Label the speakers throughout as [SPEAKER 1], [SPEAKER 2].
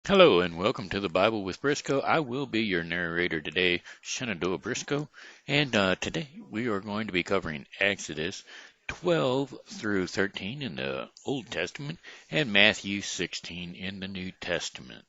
[SPEAKER 1] Hello and welcome to the Bible with Briscoe. I will be your narrator today, Shenandoah Briscoe, and today we are going to be covering Exodus 12 through 13 in the Old Testament and Matthew 16 in the New Testament.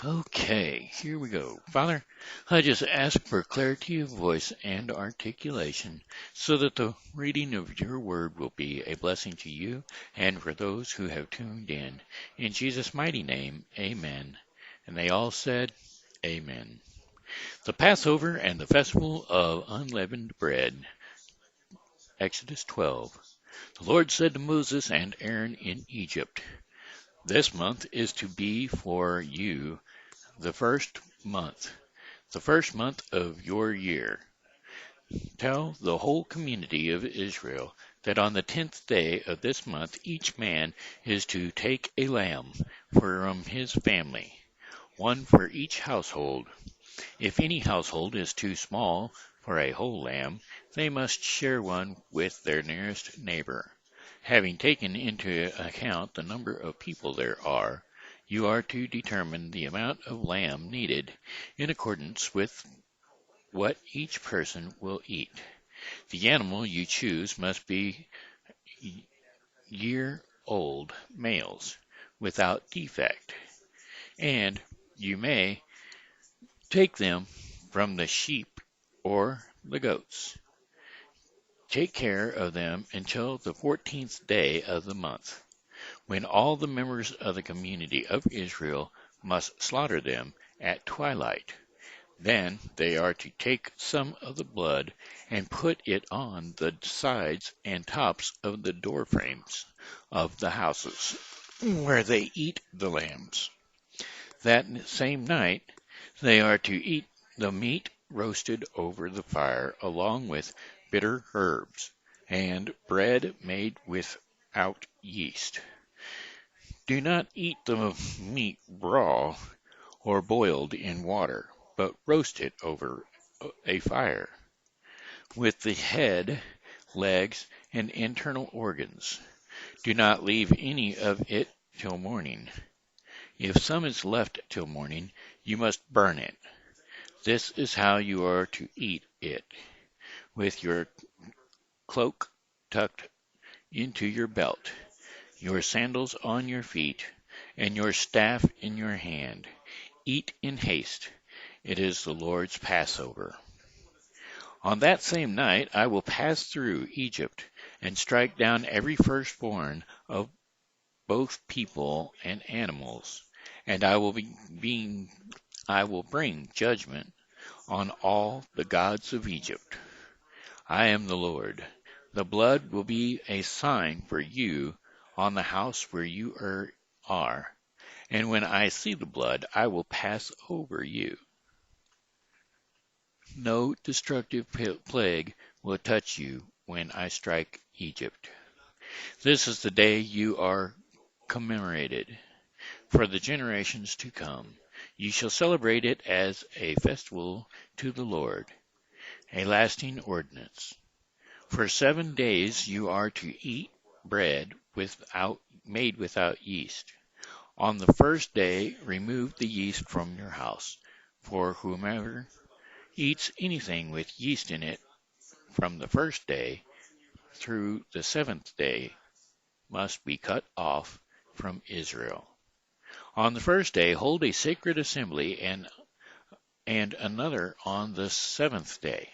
[SPEAKER 1] Okay, here we go. Father, I just ask for clarity of voice and articulation so that the reading of your word will be a blessing to you and for those who have tuned in. In Jesus' mighty name, amen. And they all said, amen. The Passover and the Festival of Unleavened Bread. Exodus 12. The Lord said to Moses and Aaron in Egypt, "This month is to be for you the first month of your year. Tell the whole community of Israel that on the 10th day of this month each man is to take a lamb from his family, one for each household. If any household is too small for a whole lamb, they must share one with their nearest neighbor. Having taken into account the number of people there are, you are to determine the amount of lamb needed in accordance with what each person will eat. The animal you choose must be year-old males without defect, and you may take them from the sheep or the goats. Take care of them until the 14th day of the month, when all the members of the community of Israel must slaughter them at twilight. Then they are to take some of the blood and put it on the sides and tops of the door frames of the houses where they eat the lambs. That same night they are to eat the meat roasted over the fire along with bitter herbs and bread made without yeast. Do not eat the meat raw or boiled in water, but roast it over a fire, with the head, legs, and internal organs. Do not leave any of it till morning. If some is left till morning, you must burn it. This is how you are to eat it, with your cloak tucked into your belt, your sandals on your feet, and your staff in your hand. Eat in haste. It is the Lord's Passover. On that same night I will pass through Egypt and strike down every firstborn of both people and animals, and I will bring judgment on all the gods of Egypt. I am the Lord. The blood will be a sign for you on the house where you are, and when I see the blood, I will pass over you. No destructive plague will touch you when I strike Egypt. This is the day you are commemorated for the generations to come. You shall celebrate it as a festival to the Lord, a lasting ordinance. For 7 days you are to eat bread made without yeast. On the first day remove the yeast from your house, for whomever eats anything with yeast in it from the first day through the 7th day must be cut off from Israel. On the first day hold a sacred assembly and another on the 7th day.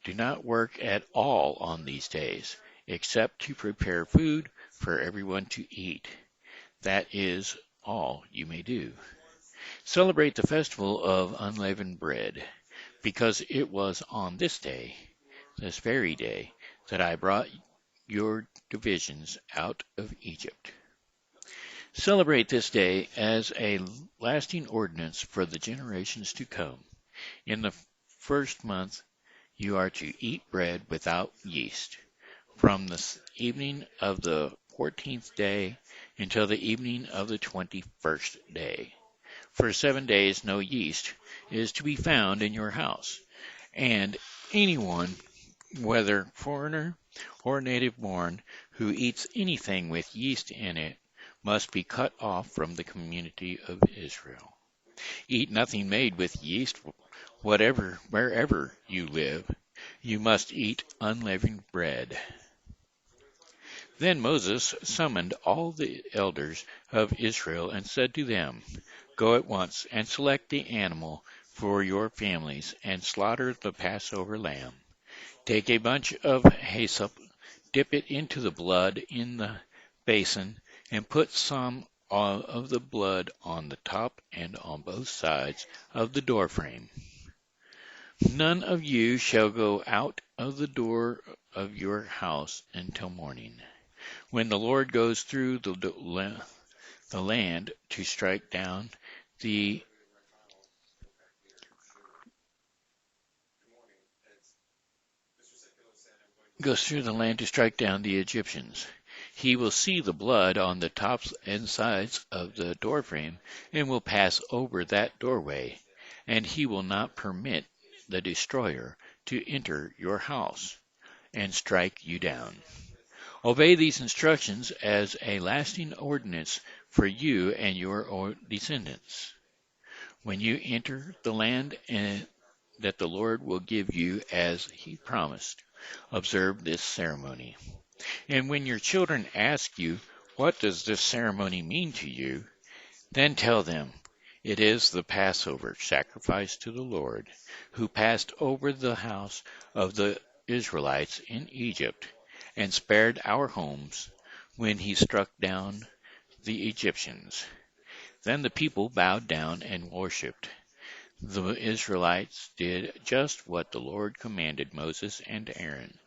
[SPEAKER 1] Do not work at all on these days, except to prepare food for everyone to eat. That is all you may do. Celebrate the festival of unleavened bread, because it was on this very day, that I brought your divisions out of Egypt. Celebrate this day as a lasting ordinance for the generations to come. In the first month you are to eat bread without yeast, from the evening of the 14th day until the evening of the 21st day. For 7 days no yeast is to be found in your house, and anyone, whether foreigner or native born, who eats anything with yeast in it must be cut off from the community of Israel. Eat nothing made with yeast, wherever you live. You must eat unleavened bread. Then Moses summoned all the elders of Israel and said to them, Go at once and select the animal for your families and slaughter the Passover lamb. Take a bunch of hyssop, dip it into the blood in the basin, and put some of the blood on the top and on both sides of the doorframe. None of you shall go out of the door of your house until morning. When the Lord goes through the land to strike down the Egyptians. He will see the blood on the tops and sides of the doorframe and will pass over that doorway, and he will not permit the destroyer to enter your house and strike you down. Obey these instructions as a lasting ordinance for you and your descendants. When you enter the land that the Lord will give you as he promised, observe this ceremony. And when your children ask you, What does this ceremony mean to you? Then tell them, It is the Passover sacrifice to the Lord, who passed over the house of the Israelites in Egypt and spared our homes when he struck down the Egyptians. Then the people bowed down and worshipped. The Israelites did just what the Lord commanded Moses and Aaron.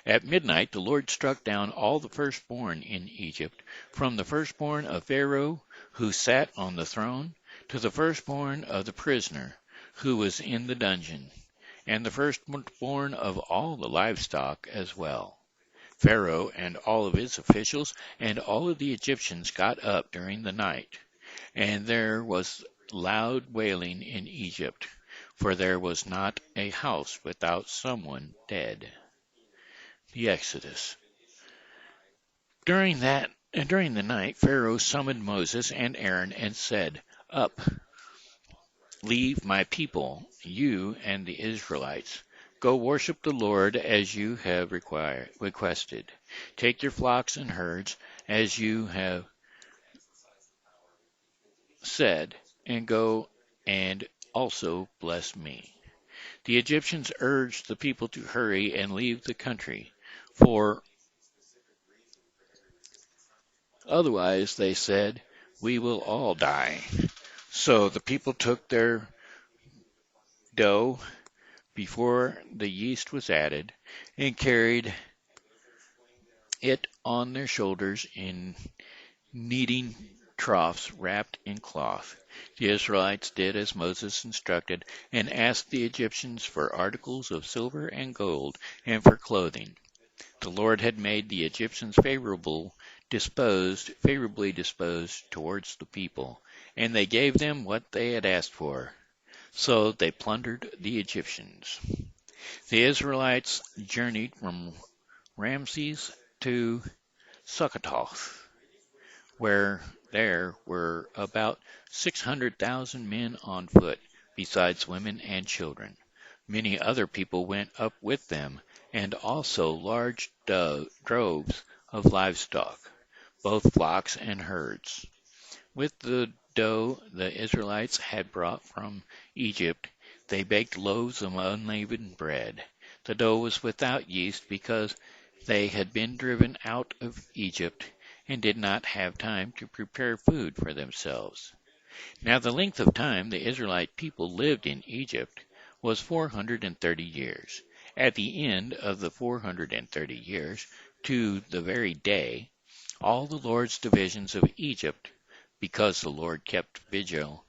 [SPEAKER 1] At midnight the Lord struck down all the firstborn in Egypt, from the firstborn of Pharaoh who sat on the throne, to the firstborn of the prisoner who was in the dungeon, and the firstborn of all the livestock as well. Pharaoh and all of his officials and all of the Egyptians got up during the night, and there was loud wailing in Egypt, for there was not a house without someone dead. The Exodus. During the night Pharaoh summoned Moses and Aaron and said, Up, leave my people, you and the Israelites. Go worship the Lord as you have requested. Take your flocks and herds as you have said, and go and also bless me. The Egyptians urged the people to hurry and leave the country, for otherwise, they said, we will all die. So the people took their dough before the yeast was added and carried it on their shoulders in kneading troughs wrapped in cloth. The Israelites did as Moses instructed and asked the Egyptians for articles of silver and gold and for clothing. The Lord had made the Egyptians favorably disposed towards the people, and they gave them what they had asked for. So they plundered the Egyptians. The Israelites journeyed from Ramses to Succoth, where there were about 600,000 men on foot, besides women and children. Many other people went up with them, and also large droves of livestock, both flocks and herds. With the dough the Israelites had brought from Egypt, they baked loaves of unleavened bread. The dough was without yeast because they had been driven out of Egypt and did not have time to prepare food for themselves. Now the length of time the Israelite people lived in Egypt was 430 years. At the end of the 430 years, to the very day, all the Lord's divisions of Egypt, because the Lord kept vigil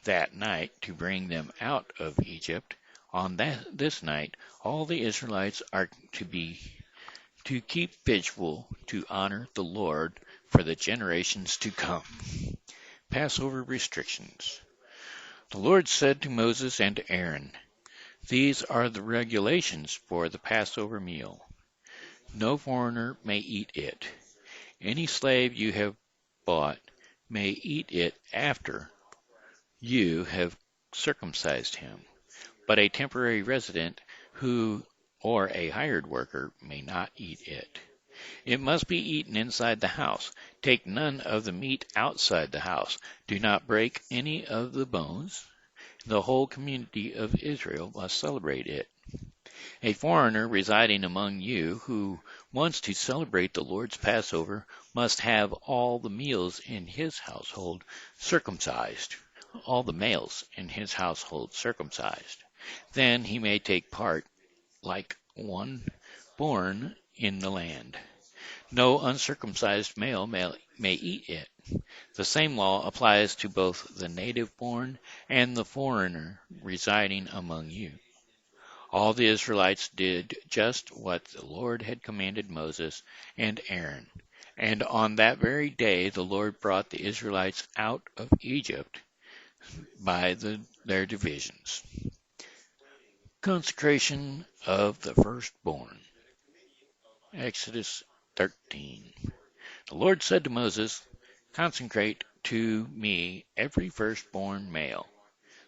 [SPEAKER 1] that night to bring them out of Egypt, on this night all the Israelites are to keep vigil to honor the Lord for the generations to come. Passover restrictions. The Lord said to Moses and to Aaron, These are the regulations for the Passover meal. No foreigner may eat it. Any slave you have bought may eat it after you have circumcised him, but a temporary resident who or a hired worker may not eat it. It must be eaten inside the house. Take none of the meat outside the house. Do not break any of the bones. The whole community of Israel must celebrate it. A foreigner residing among you who wants to celebrate the Lord's Passover must have all the meals in his household circumcised, all the males in his household circumcised. Then he may take part like one born in the land. No uncircumcised male may eat it. The same law applies to both the native born and the foreigner residing among you. All the Israelites did just what the Lord had commanded Moses and Aaron. And on that very day the Lord brought the Israelites out of Egypt by their divisions. Consecration of the firstborn. Exodus 13. The Lord said to Moses, "Consecrate to me every firstborn male.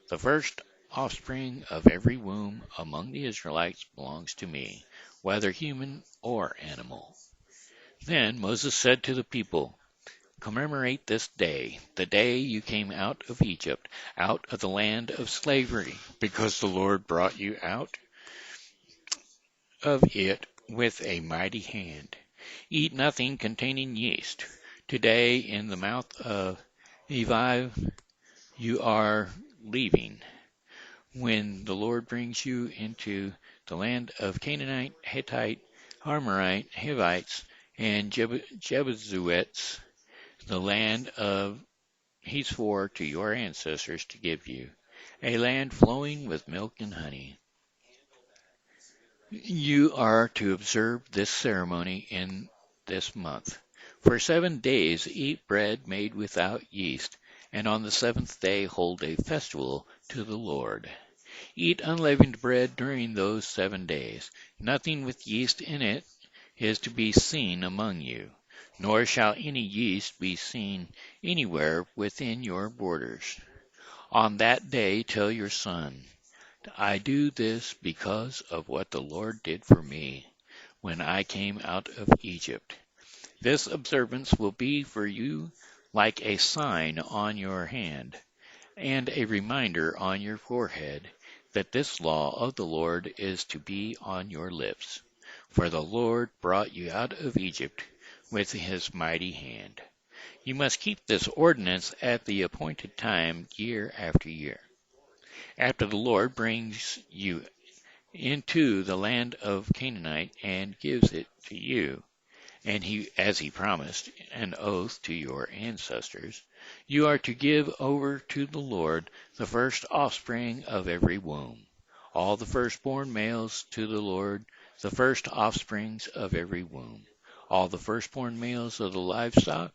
[SPEAKER 1] The first offspring of every womb among the Israelites belongs to me, whether human or animal." Then Moses said to the people, "Commemorate this day, the day you came out of Egypt, out of the land of slavery, because the Lord brought you out of it with a mighty hand. Eat nothing containing yeast. Today in the mouth of Eviv you are leaving, when the Lord brings you into the land of Canaanite, Hittite, Amorite, Hivites, and Jebusites, the land of He swore to your ancestors to give you, a land flowing with milk and honey. You are to observe this ceremony in this month. For 7 days eat bread made without yeast, and on the seventh day hold a festival to the Lord. Eat unleavened bread during those 7 days. Nothing with yeast in it is to be seen among you, nor shall any yeast be seen anywhere within your borders. On that day tell your son, I do this because of what the Lord did for me when I came out of Egypt. This observance will be for you like a sign on your hand and a reminder on your forehead that this law of the Lord is to be on your lips. For the Lord brought you out of Egypt with his mighty hand. You must keep this ordinance at the appointed time year after year. After the Lord brings you into the land of Canaanite and gives it to you, and as he promised, an oath to your ancestors, you are to give over to the Lord the first offspring of every womb, all the firstborn males to the Lord, the first offsprings of every womb, all the firstborn males of the livestock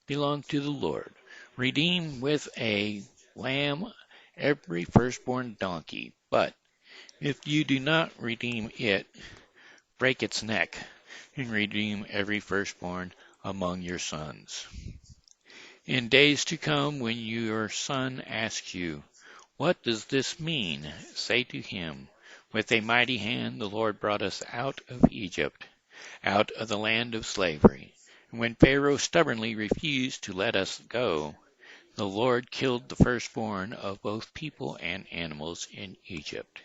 [SPEAKER 1] belong to the Lord. Redeem with a lamb every firstborn donkey, but if you do not redeem it, break its neck, and redeem every firstborn among your sons. In days to come, when your son asks you, what does this mean? Say to him, with a mighty hand the Lord brought us out of Egypt, out of the land of slavery. And when Pharaoh stubbornly refused to let us go, the Lord killed the firstborn of both people and animals in Egypt.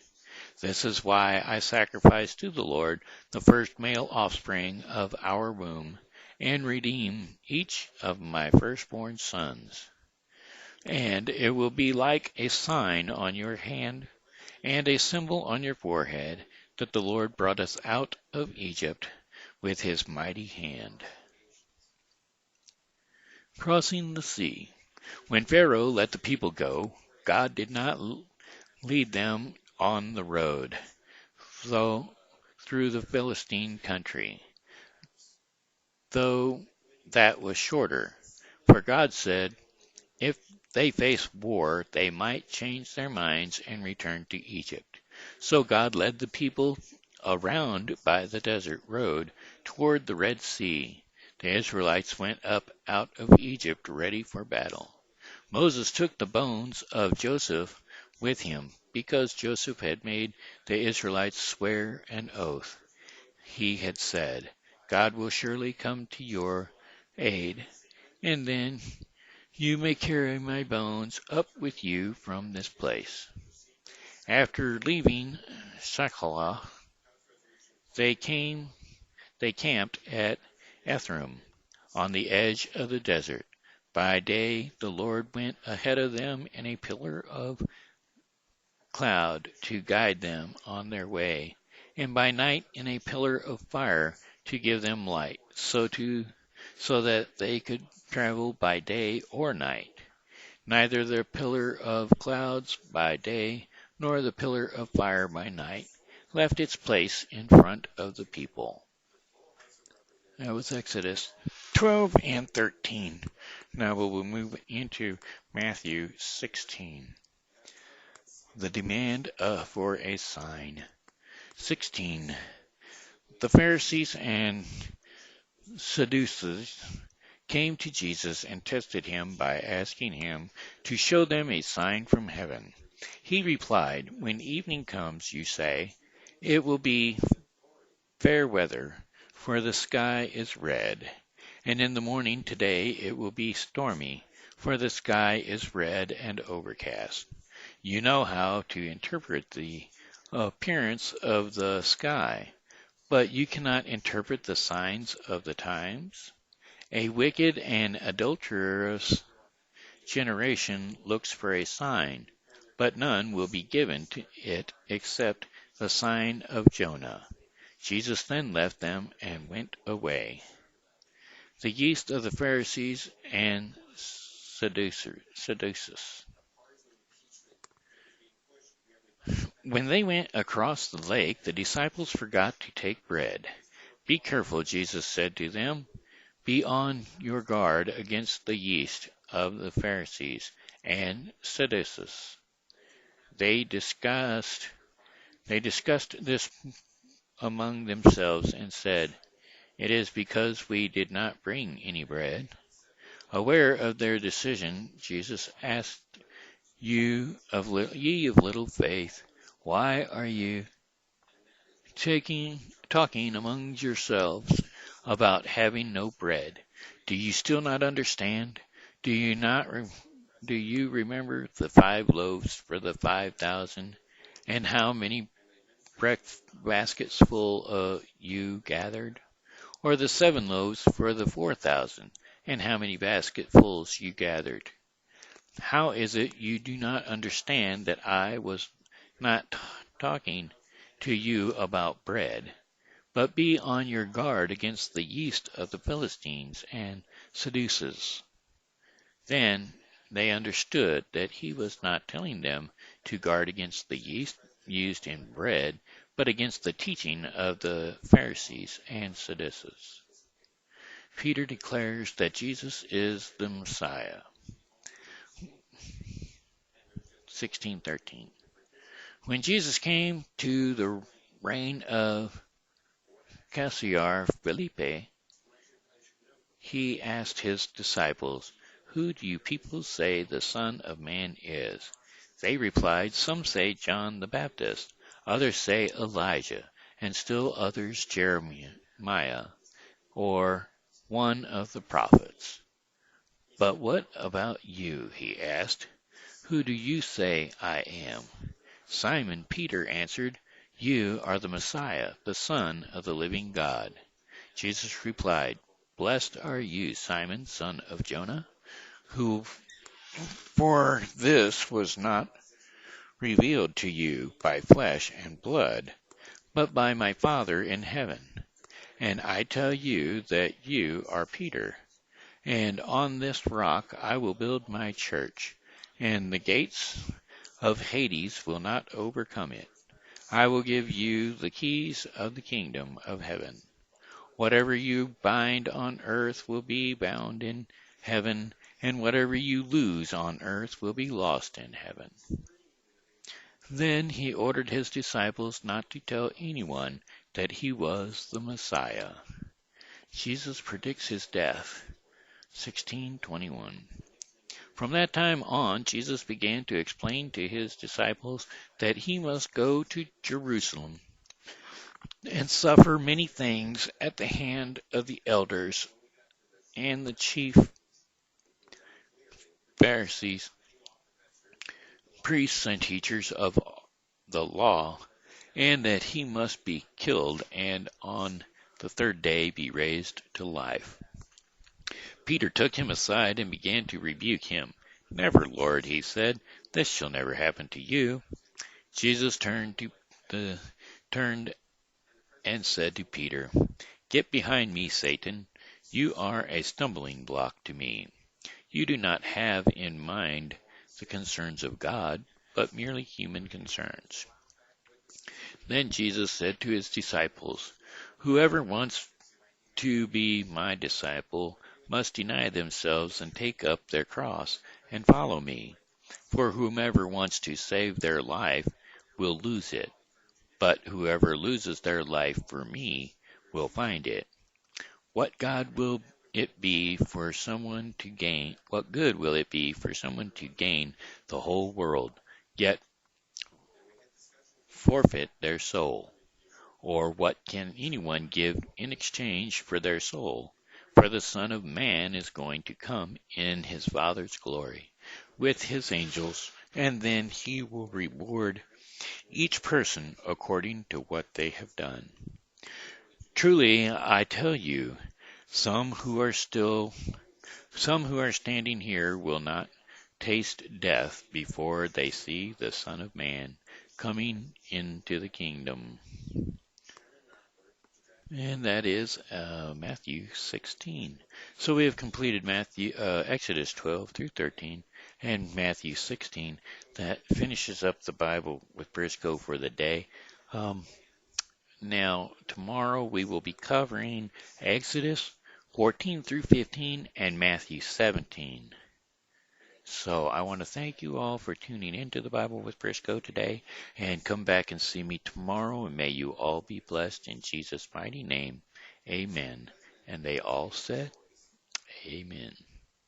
[SPEAKER 1] This is why I sacrifice to the Lord the first male offspring of our womb, and redeem each of my firstborn sons. And it will be like a sign on your hand, and a symbol on your forehead, that the Lord brought us out of Egypt with his mighty hand. Crossing the sea. When Pharaoh let the people go, God did not lead them on the road, though through the Philistine country, though that was shorter. For God said, if they face war, they might change their minds and return to Egypt. So God led the people around by the desert road toward the Red Sea. the Israelites went up out of Egypt ready for battle. Moses took the bones of Joseph with him, because Joseph had made the Israelites swear an oath. He had said, God will surely come to your aid, and then you may carry my bones up with you from this place. After leaving Sheklah, they camped at Ephraim, on the edge of the desert. By day the Lord went ahead of them in a pillar of cloud to guide them on their way, and by night in a pillar of fire to give them light, so that they could travel by day or night. Neither the pillar of clouds by day nor the pillar of fire by night left its place in front of the people. That was Exodus 12 and 13. Now we will move into Matthew 16. The demand for a sign. 16. The Pharisees and Sadducees came to Jesus and tested him by asking him to show them a sign from heaven. He replied, when evening comes, you say, it will be fair weather, for the sky is red. And in the morning today it will be stormy, for the sky is red and overcast. You know how to interpret the appearance of the sky, but you cannot interpret the signs of the times. A wicked and adulterous generation looks for a sign, but none will be given to it except the sign of Jonah. Jesus then left them and went away. The yeast of the Pharisees and Sadducees. When they went across the lake, the disciples forgot to take bread. Be careful, Jesus said to them. Be on your guard against the yeast of the Pharisees and Sadducees. They discussed this among themselves and said, it is because we did not bring any bread. Aware of their decision, Jesus asked, ye of little faith, why are you talking among yourselves about having no bread? Do you still not understand? Do you remember the 5 loaves for the 5,000, and how many baskets full you gathered? Or the 7 loaves for the 4,000, and how many basketfuls you gathered? How is it you do not understand that I was not talking to you about bread? But be on your guard against the yeast of the Philistines and Sadducees. Then they understood that he was not telling them to guard against the yeast used in bread, but against the teaching of the Pharisees and Sadducees. Peter declares that Jesus is the Messiah. 16:13. When Jesus came to the reign of Caesar Philippe, he asked his disciples, who do you people say the Son of Man is? They replied, some say John the Baptist, others say Elijah, and still others Jeremiah, or one of the prophets. But what about you? He asked. Who do you say I am? Simon Peter answered, you are the Messiah, the Son of the living God. Jesus replied, blessed are you, Simon, son of Jonah, for this was not revealed to you by flesh and blood, but by my Father in heaven. And I tell you that you are Peter, and on this rock I will build my church, and the gates of Hades will not overcome it. I will give you the keys of the kingdom of heaven. Whatever you bind on earth will be bound in heaven, and whatever you lose on earth will be lost in heaven. Then he ordered his disciples not to tell anyone that he was the Messiah. Jesus predicts his death. 16:21. From that time on, Jesus began to explain to his disciples that he must go to Jerusalem and suffer many things at the hand of the elders and the chief Pharisees, priests, and teachers of the law, and that he must be killed and on the third day be raised to life. Peter took him aside and began to rebuke him. Never, Lord, he said, this shall never happen to you. Jesus turned and said to Peter, Get behind me, Satan. You are a stumbling block to me. You do not have in mind the concerns of God, but merely human concerns. Then Jesus said to his disciples, Whoever wants to be my disciple must deny themselves and take up their cross and follow me. For whomever wants to save their life will lose it, but whoever loses their life for me will find it. What God will it be for someone to gain? What good will it be for someone to gain the whole world, yet forfeit their soul? Or what can anyone give in exchange for their soul? For the Son of Man is going to come in his Father's glory with his angels, and then he will reward each person according to what they have done. Truly, I tell you, some who are standing here will not taste death before they see the Son of Man coming into the kingdom. And that is Matthew 16. So we have completed Exodus 12 through 13 and Matthew 16. That finishes up the Bible with Briscoe for the day. Now, tomorrow we will be covering Exodus 14 through 15 and Matthew 17. So I want to thank you all for tuning into the Bible with Briscoe today, and come back and see me tomorrow, and may you all be blessed in Jesus' mighty name. Amen. And they all said, Amen.